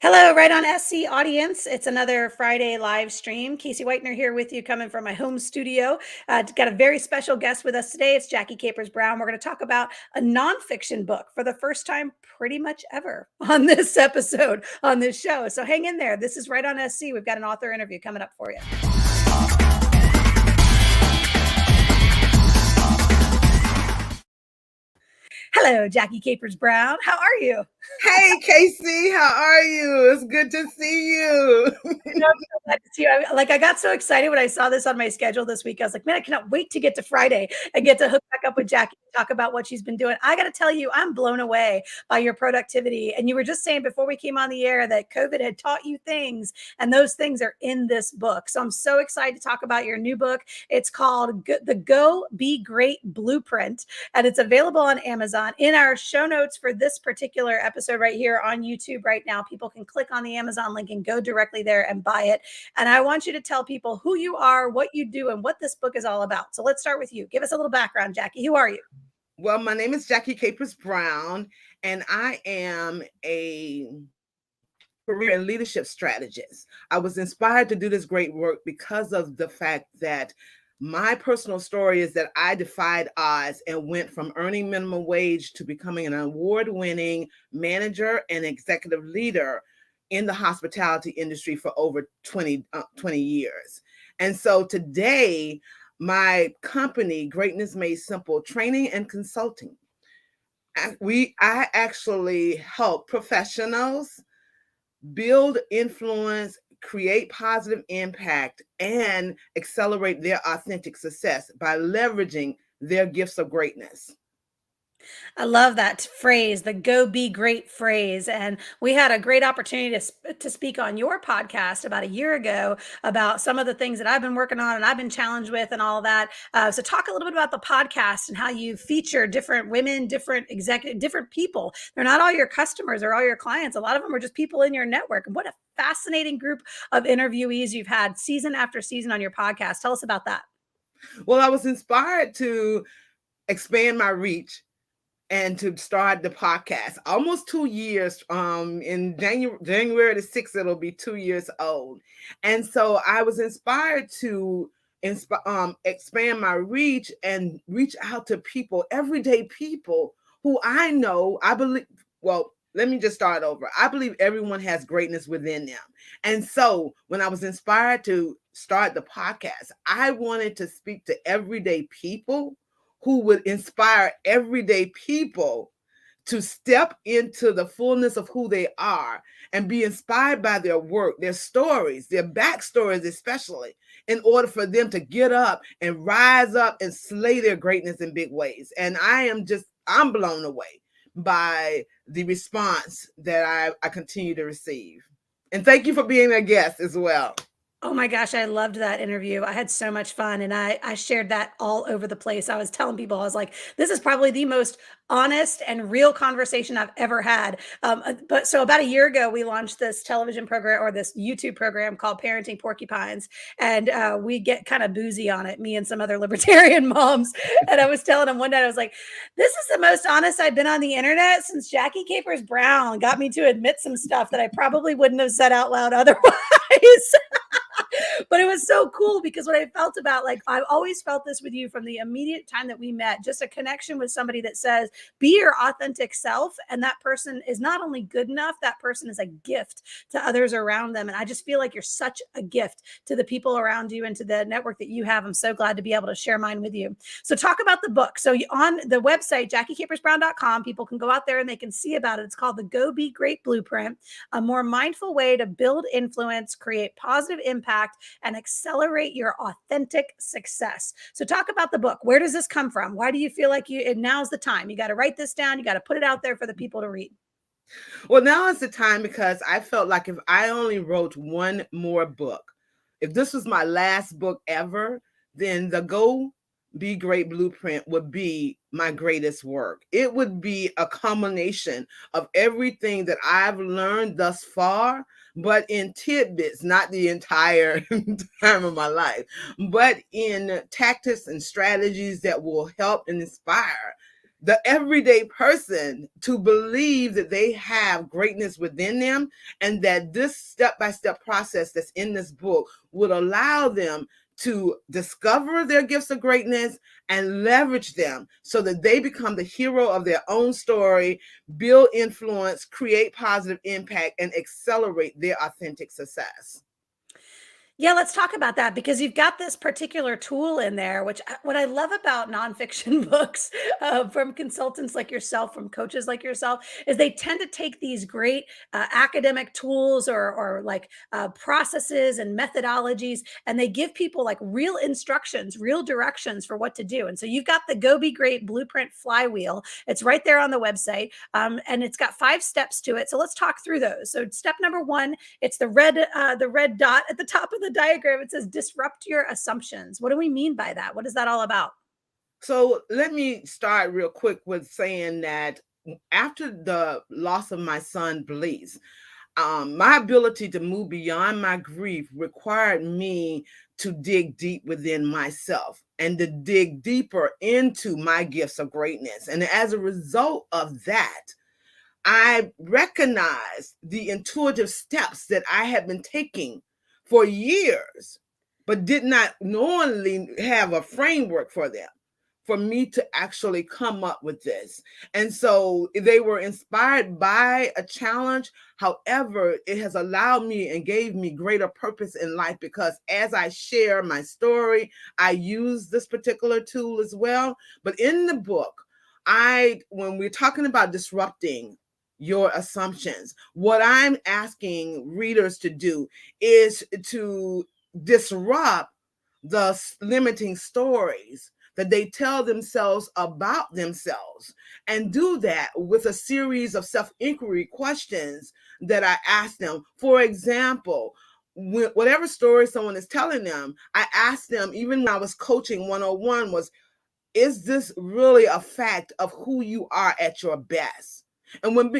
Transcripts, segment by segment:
Hello, Right on SC audience. It's another Friday live stream. Casey Whitener here with you, coming from my home studio. Got a very special guest with us today. It's Jackie Capers Brown. We're going to talk about a nonfiction book for the first time, pretty much ever, on this episode, on this show. So hang in there. This is Right on SC. We've got an author interview coming up for you. Hello, Jackie Capers Brown. How are you? Hey, Casey, how are you? It's good to see you. I'm so glad to see you. I got so excited when I saw this on my schedule this week. I was like, man, I cannot wait to get to Friday and get to hook back up with Jackie and talk about what she's been doing. I got to tell you, I'm blown away by your productivity. And you were just saying before we came on the air that COVID had taught you things, and those things are in this book. So I'm so excited to talk about your new book. It's called The Go Be Great Blueprint, and it's available on Amazon. In our show notes for this particular episode right here on YouTube right now, people can click on the Amazon link and go directly there and buy it. And I want you to tell people who you are, what you do, and what this book is all about. So let's start with you. Give us a little background, Jackie. Who are you? Well, my name is Jackie Capers Brown, and I am a career and leadership strategist. I was inspired to do this great work because of the fact that my personal story is that I defied odds and went from earning minimum wage to becoming an award-winning manager and executive leader in the hospitality industry for over 20 years. And so today, my company, Greatness Made Simple Training and Consulting, I actually help professionals build influence, create positive impact, and accelerate their authentic success by leveraging their gifts of greatness. I love that phrase, the go be great phrase. And we had a great opportunity to speak on your podcast about a year ago about some of the things that I've been working on and I've been challenged with and all that. So talk a little bit about the podcast and how you feature different women, different executive, different people. They're not all your customers or all your clients. A lot of them are just people in your network. And what a fascinating group of interviewees you've had season after season on your podcast. Tell us about that. Well, I was inspired to expand my reach and to start the podcast almost 2 years. In January the 6th, it'll be 2 years old. And so I was inspired to expand my reach and reach out to people, everyday people who I know, I believe, well, let me just start over. I believe everyone has greatness within them. And so when I was inspired to start the podcast, I wanted to speak to everyday people who would inspire everyday people to step into the fullness of who they are and be inspired by their work, their stories, their backstories, especially, in order for them to get up and rise up and slay their greatness in big ways. And I'm blown away by the response that I continue to receive. And thank you for being a guest as well. Oh my gosh, I loved that interview. I had so much fun and I shared that all over the place. I was telling people, I was like, this is probably the most honest and real conversation I've ever had. But so about a year ago, we launched this television program or this YouTube program called Parenting Porcupines. And we get kind of boozy on it, me and some other libertarian moms. And I was telling them one night, I was like, this is the most honest I've been on the internet since Jackie Capers Brown got me to admit some stuff that I probably wouldn't have said out loud otherwise. But it was so cool because what I felt about, like, I've always felt this with you from the immediate time that we met, just a connection with somebody that says, be your authentic self. And that person is not only good enough, that person is a gift to others around them. And I just feel like you're such a gift to the people around you and to the network that you have. I'm so glad to be able to share mine with you. So talk about the book. So on the website, JackieCapersBrown.com, people can go out there and they can see about it. It's called The Go Be Great Blueprint, a more mindful way to build influence, create positive impact, and accelerate your authentic success. So talk about the book. Where does this come from? Why do you feel like now's the time? You got to write this down. You got to put it out there for the people to read. Well, now is the time because I felt like if I only wrote one more book, if this was my last book ever, then the Go Be Great Blueprint would be my greatest work. It would be a combination of everything that I've learned thus far, but in tidbits, not the entire time of my life, but in tactics and strategies that will help and inspire the everyday person to believe that they have greatness within them, and that this step-by-step process that's in this book would allow them to discover their gifts of greatness and leverage them so that they become the hero of their own story, build influence, create positive impact, and accelerate their authentic success. Yeah, let's talk about that, because you've got this particular tool in there, which what I love about nonfiction books from consultants like yourself, from coaches like yourself, is they tend to take these great academic tools or like processes and methodologies, and they give people like real instructions, real directions for what to do. And so you've got the Go Be Great Blueprint Flywheel. It's right there on the website, and it's got 5 steps to it. So let's talk through those. So step number 1, it's the red dot at the top of the diagram. It says disrupt your assumptions. What do we mean by that? What is that all about? So let me start real quick with saying that after the loss of my son Blaze, my ability to move beyond my grief required me to dig deep within myself and to dig deeper into my gifts of greatness. And as a result of that, I recognized the intuitive steps that I had been taking for years, but did not knowingly have a framework for them, for me to actually come up with this. And so they were inspired by a challenge. However, it has allowed me and gave me greater purpose in life, because as I share my story, I use this particular tool as well. But in the book, when we're talking about disrupting your assumptions, what I'm asking readers to do is to disrupt the limiting stories that they tell themselves about themselves, and do that with a series of self-inquiry questions that I ask them. For example, whatever story someone is telling them, I ask them, even when I was coaching 101, was, is this really a fact of who you are at your best? And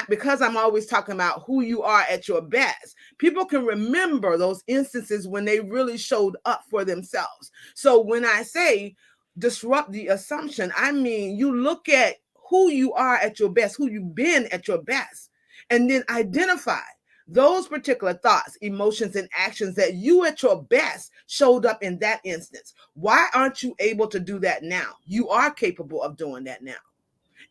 because I'm always talking about who you are at your best, people can remember those instances when they really showed up for themselves. So when I say disrupt the assumption, I mean, you look at who you are at your best, who you've been at your best, and then identify those particular thoughts, emotions, and actions that you at your best showed up in that instance. Why aren't you able to do that now? You are capable of doing that now.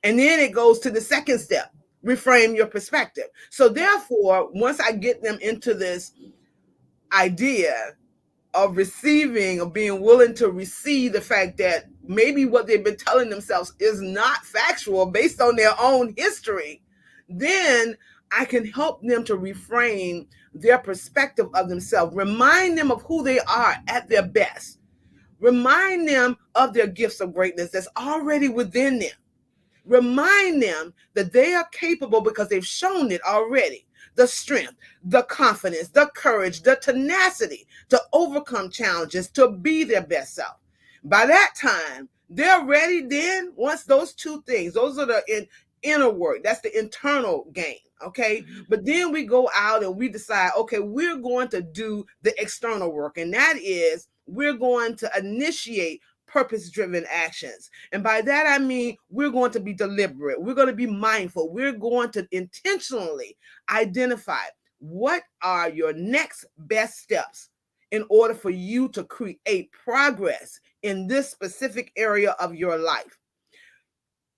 And then it goes to the second step, reframe your perspective. So therefore, once I get them into this idea of receiving, of being willing to receive the fact that maybe what they've been telling themselves is not factual based on their own history, then I can help them to reframe their perspective of themselves, remind them of who they are at their best, remind them of their gifts of greatness that's already within them. Remind them that they are capable because they've shown it already. The strength, the confidence, the courage, the tenacity to overcome challenges, to be their best self. By that time, they're ready then. Once those two things, those are the inner work. That's the internal game. Okay. But then we go out and we decide, okay, we're going to do the external work. And that is, we're going to initiate purpose-driven actions. And by that, I mean, we're going to be deliberate. We're going to be mindful. We're going to intentionally identify what are your next best steps in order for you to create progress in this specific area of your life.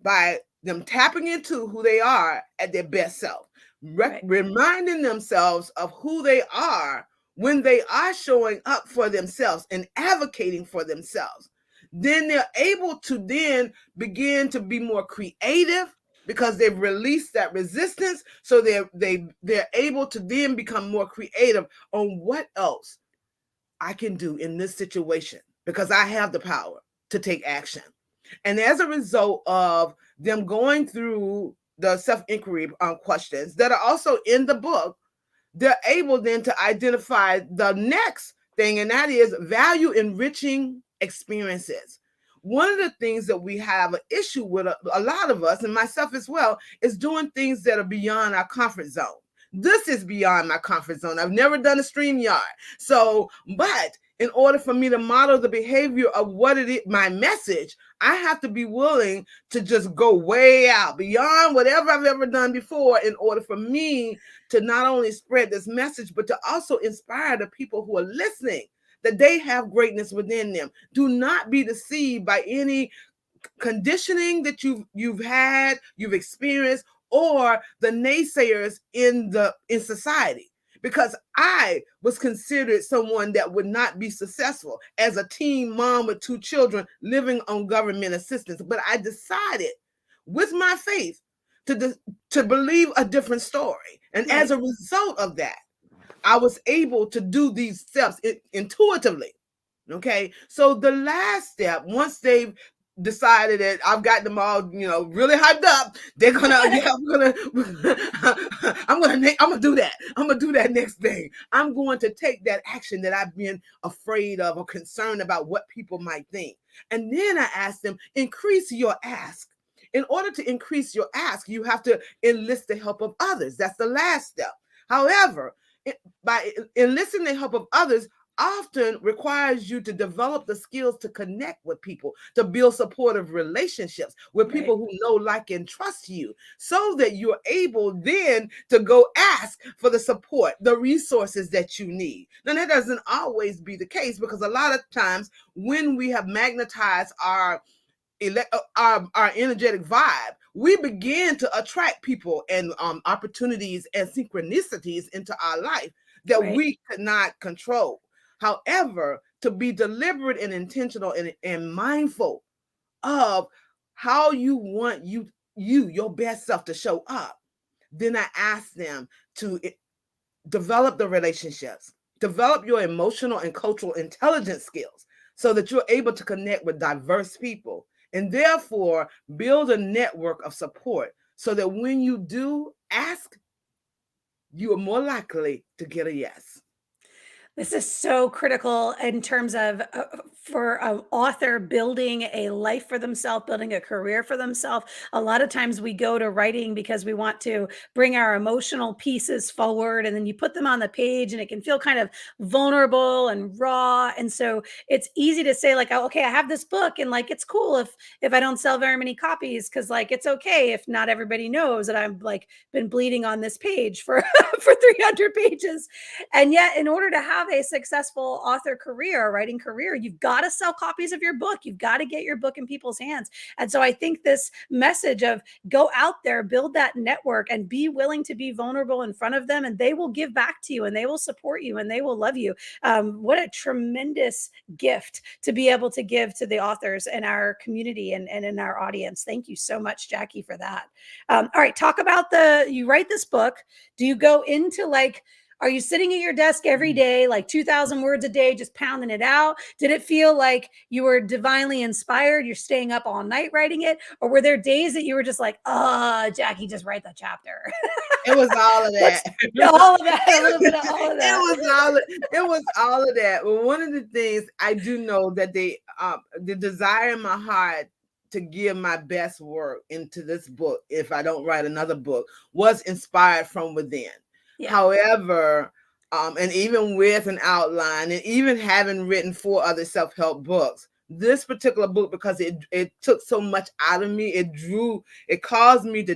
By them tapping into who they are at their best self, reminding themselves of who they are when they are showing up for themselves and advocating for themselves, then they're able to then begin to be more creative because they've released that resistance. So they're able to then become more creative on what else I can do in this situation, because I have the power to take action. And as a result of them going through the self-inquiry questions that are also in the book, they're able then to identify the next thing, and that is value enriching experiences. One of the things that we have an issue with, a lot of us, and myself as well, is doing things that are beyond our comfort zone. This is beyond my comfort zone. I've never done a StreamYard. So, but in order for me to model the behavior of what it is, my message, I have to be willing to just go way out beyond whatever I've ever done before in order for me to not only spread this message, but to also inspire the people who are listening that they have greatness within them. Do not be deceived by any conditioning that you've experienced, or the naysayers in society. Because I was considered someone that would not be successful as a teen mom with 2 children living on government assistance. But I decided with my faith to believe a different story. And Right. as a result of that, I was able to do these steps intuitively. Okay. So the last step, once they've decided that I've got them all, really hyped up, they're gonna, I'm gonna do that. I'm gonna do that next thing. I'm going to take that action that I've been afraid of or concerned about what people might think. And then I ask them, increase your ask. In order to increase your ask, you have to enlist the help of others. That's the last step. However, by enlisting the help of others often requires you to develop the skills to connect with people, to build supportive relationships with people who know, like, and trust you, so that you're able then to go ask for the support, the resources that you need. Now, that doesn't always be the case, because a lot of times when we have magnetized our energetic vibe, we begin to attract people and opportunities and synchronicities into our life that we could not control. However, to be deliberate and intentional and mindful of how you want your best self to show up, then I ask them to develop the relationships, develop your emotional and cultural intelligence skills so that you're able to connect with diverse people, and therefore build a network of support so that when you do ask, you are more likely to get a yes. This is so critical in terms of for an author building a life for themselves, building a career for themselves. A lot of times we go to writing because we want to bring our emotional pieces forward, and then you put them on the page and it can feel kind of vulnerable and raw. And so it's easy to say, like, oh, okay, I have this book, and like it's cool if I don't sell very many copies, because like it's okay if not everybody knows that I've like been bleeding on this page for for 300 pages. And yet, in order to have a successful author career, writing career, you've got to sell copies of your book. You've got to get your book in people's hands. And so I think this message of go out there, build that network, and be willing to be vulnerable in front of them, and they will give back to you, and they will support you, and they will love you. What a tremendous gift to be able to give to the authors in our community and in our audience. Thank you so much, Jackie, for that. All right, talk about you write this book. Do you go into like, are you sitting at your desk every day, like 2,000 words a day, just pounding it out? Did it feel like you were divinely inspired? You're staying up all night writing it? Or were there days that you were just like, Jackie, just write the chapter? It was all of that. All of that, a little bit of all of that. It was all of that. Well, one of the things I do know that the desire in my heart to give my best work into this book, if I don't write another book, was inspired from within. Yeah. However, and even with an outline, and even having written 4 other self-help books, this particular book, because it took so much out of me, it caused me to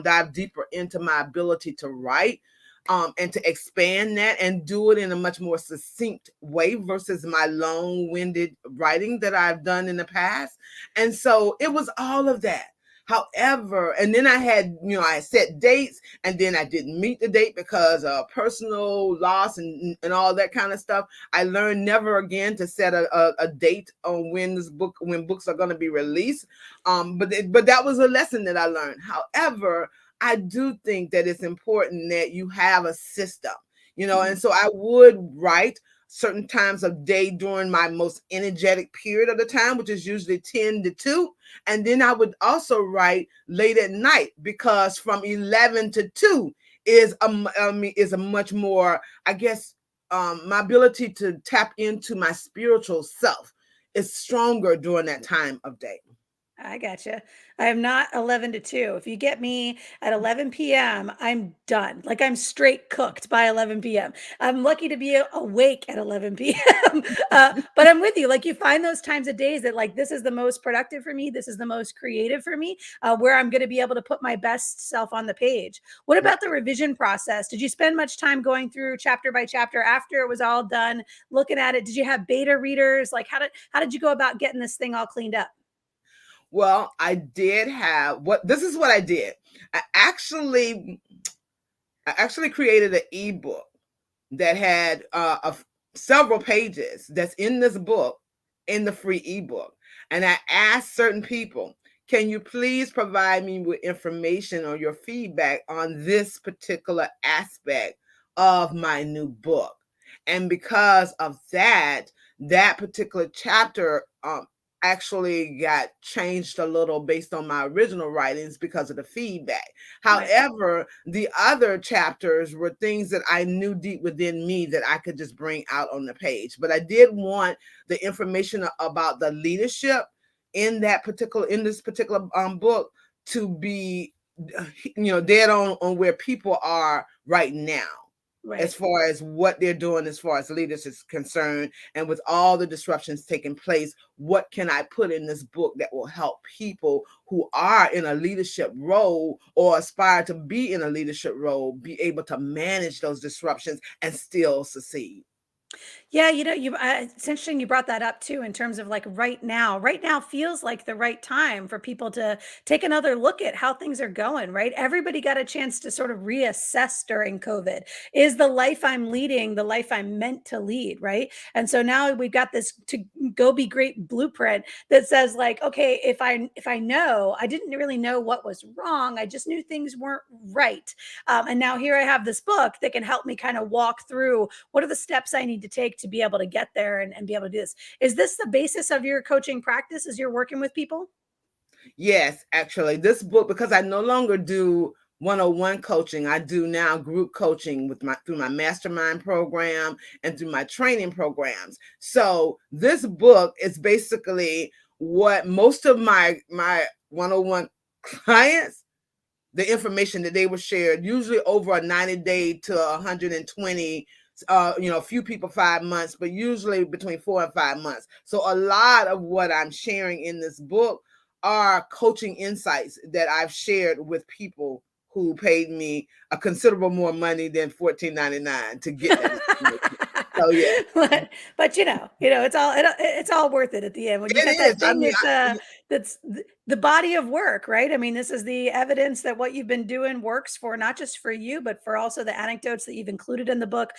dive deeper into my ability to write, and to expand that and do it in a much more succinct way versus my long-winded writing that I've done in the past. And so it was all of that. However, and then I had set dates, and then I didn't meet the date because of personal loss and all that kind of stuff. I learned never again to set a date on when books are going to be released. But that was a lesson that I learned. However, I do think that it's important that you have a system, and so I would write certain times of day during my most energetic period of the time, which is usually 10 to 2. And then I would also write late at night, because from 11 to 2 is a much more, I guess, my ability to tap into my spiritual self is stronger during that time of day. I gotcha. I am not 11 to 2. If you get me at 11 p.m., I'm done. Like I'm straight cooked by 11 p.m. I'm lucky to be awake at 11 p.m. But I'm with you. Like you find those times of days that like this is the most productive for me. This is the most creative for me, where I'm going to be able to put my best self on the page. What Right. about the revision process? Did you spend much time going through chapter by chapter after it was all done, looking at it? Did you have beta readers? Like how did you go about getting this thing all cleaned up? Well, I did have what this is what I did. I actually I actually created an ebook that had several pages that's in this book in the free ebook. And I asked certain people, can you please provide me with information or your feedback on this particular aspect of my new book? And because of that, that particular chapter actually got changed a little based on my original writings because of the feedback. Right. However, the other chapters were things that I knew deep within me that I could just bring out on the page. But I did want the information about the leadership in this particular book to be dead on where people are right now as Right. far as what they're doing as far as leaders is concerned, and with all the disruptions taking place, what can I put in this book that will help people who are in a leadership role or aspire to be in a leadership role be able to manage those disruptions and still succeed? Yeah, it's interesting you brought that up too in terms of like right now. Right now feels like the right time for people to take another look at how things are going, right? Everybody got a chance to sort of reassess during COVID. Is the life I'm leading the life I'm meant to lead, right? And so now we've got this to go be great blueprint that says like, okay, if I know, I didn't really know what was wrong, I just knew things weren't right. And now here I have this book that can help me kind of walk through what are the steps I need to take to be able to get there and be able to do this. Is this the basis of your coaching practice as you're working with people? Yes, actually, this book, because I no longer do one-on-one coaching, I do now group coaching with my through my mastermind program and through my training programs. So this book is basically what most of my one-on-one clients, the information that they were shared, usually over a 90-day to 120, a few people 5 months, but usually between 4 and 5 months. So a lot of what I'm sharing in this book are coaching insights that I've shared with people who paid me a considerable more money than $14.99 to get that information. So yeah, but it's all worth it at the end when you it got is. that I thing mean, that's the body of work, right? I mean, this is the evidence that what you've been doing works for not just for you, but for also the anecdotes that you've included in the book,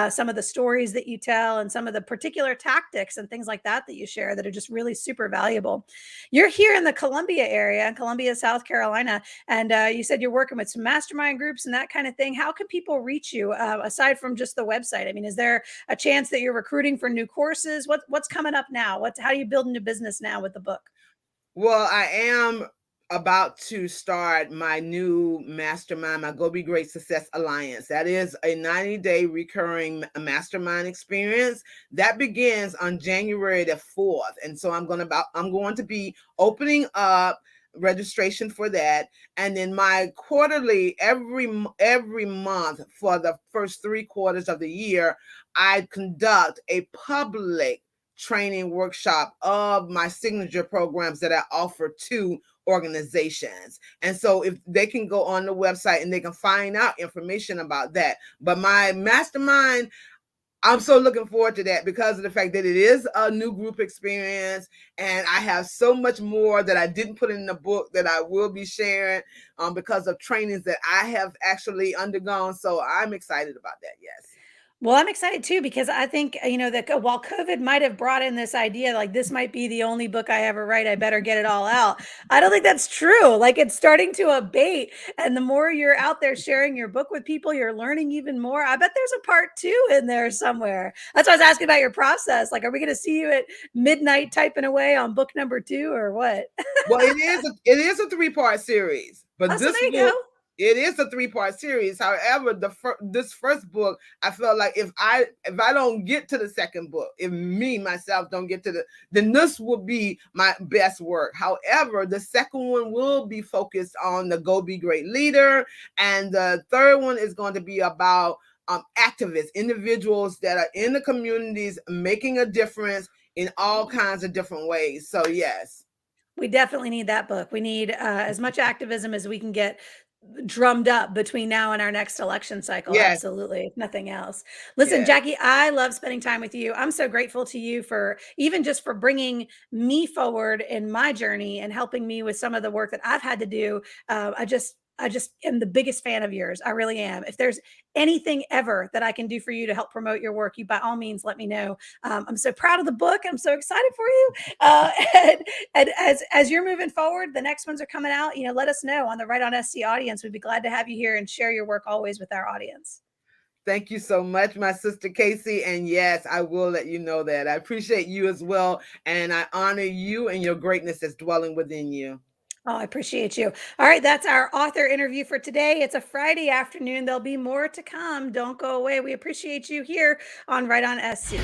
some of the stories that you tell, and some of the particular tactics and things like that that you share that are just really super valuable. You're here in the Columbia area, Columbia, South Carolina, and you said you're working with some mastermind groups and that kind of thing. How can people reach you aside from just the website? I mean, is there a chance that you're recruiting for new courses? What's coming up now? How are you building a business now with the book? well, I am about to start my new mastermind, my Go Be Great Success Alliance. That is a 90-day recurring mastermind experience that begins on January the 4th. And so I'm going to be opening up registration for that, and then my quarterly every month for the first 3 quarters of the year I conduct a public training workshop of my signature programs that I offer to organizations. And so if they can go on the website and they can find out information about that. But my mastermind, I'm so looking forward to that because of the fact that it is a new group experience, and I have so much more that I didn't put in the book that I will be sharing because of trainings that I have actually undergone. So I'm excited about that. Yes. Well, I'm excited too because I think, that while COVID might have brought in this idea, like this might be the only book I ever write, I better get it all out. I don't think that's true. Like it's starting to abate. And the more you're out there sharing your book with people, you're learning even more. I bet there's a part two in there somewhere. That's why I was asking about your process. Like, are we going to see you at midnight typing away on book number two or what? Well, it is a 3-part series, but Oh, so this there you book go. It is a three-part series. However, this first book, I felt like if I don't get to the second book, if me myself don't get to then this will be my best work. However, the second one will be focused on the Go Be Great Leader, and the third one is going to be about activists, individuals that are in the communities making a difference in all kinds of different ways. So yes. We definitely need that book. We need as much activism as we can get drummed up between now and our next election cycle. Yes. Absolutely, if nothing else. Listen, Yes. Jackie, I love spending time with you. I'm so grateful to you for even just for bringing me forward in my journey and helping me with some of the work that I've had to do. I just am the biggest fan of yours. I really am. If there's anything ever that I can do for you to help promote your work, you by all means let me know. I'm so proud of the book. I'm so excited for you. And, and as you're moving forward, the next ones are coming out. Let us know on the Right on SC audience. We'd be glad to have you here and share your work always with our audience. Thank you so much, my sister Casey. And yes, I will let you know that. I appreciate you as well. And I honor you and your greatness that's dwelling within you. Oh, I appreciate you. All right, that's our author interview for today. It's a Friday afternoon. There'll be more to come. Don't go away. We appreciate you here on Right on SC.